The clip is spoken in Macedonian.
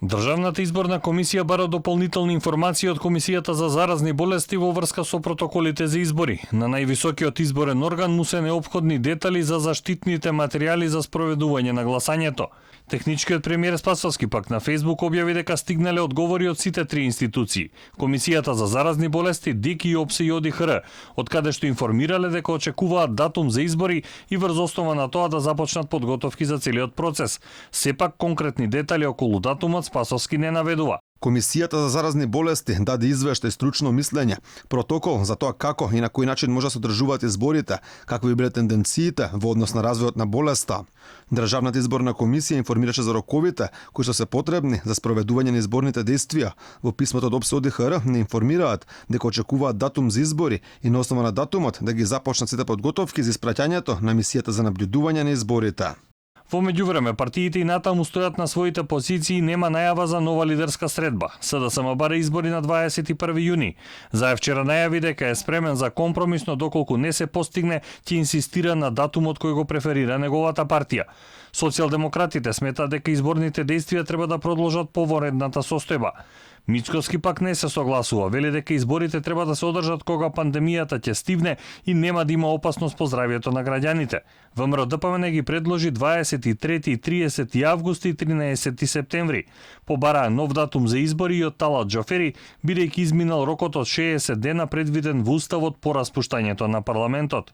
Државната изборна комисија бара дополнителни информации од Комисијата за заразни болести во врска со протоколите за избори. На највисокиот изборен орган му се неопходни детали за заштитните материјали за спроведување на гласањето. Техничкиот премиер Спасовски пак на Фејсбук објави дека стигнале одговори од сите три институции: Комисијата за заразни болести, ДИК и ОПСЕ и ОДИХР, од каде што информирале дека очекуваат датум за избори и врз основа на тоа да започнат подготовки за целиот процес. Сепак конкретни детали околу датумот Спасовски не наведува. Комисијата за заразни болести даде извештај стручно мислење, протокол за тоа како и на кој начин може да се одржуваат изборите, какви биле тенденциите во однос на развојот на болеста. Државната изборна комисија информираше за роковите кои што се потребни за спроведување на изборните действија. Во писмото од ОПСЕ ОДИХР не информираат дека очекуваат датум за избори и на основа на датумот да ги започнат сите подготовки за испраќањето на мисијата за наблюдување на изборите. Во меѓувреме, партиите и натаму стојат на своите позиции и нема најава за нова лидерска средба. СДСМ бара избори на 21 јуни. Заевчера најави дека е спремен за компромис, но доколку не се постигне, ќе инсистира на датумот кој го преферира неговата партија. Социјалдемократите сметаат дека изборните действија треба да продолжат по воредната состојба. Мицкоски пак не се согласува, вели дека изборите треба да се одржат кога пандемијата ќе стивне и нема да има опасност по здравјето на граѓаните. ВМРО ДПМН ги предложи 23 и 30 август и 13 септември. Побараа нов датум за избори и од Талат Џофери, бидејќи изминал рокот од 60 дена предвиден во уставот по распуштањето на парламентот.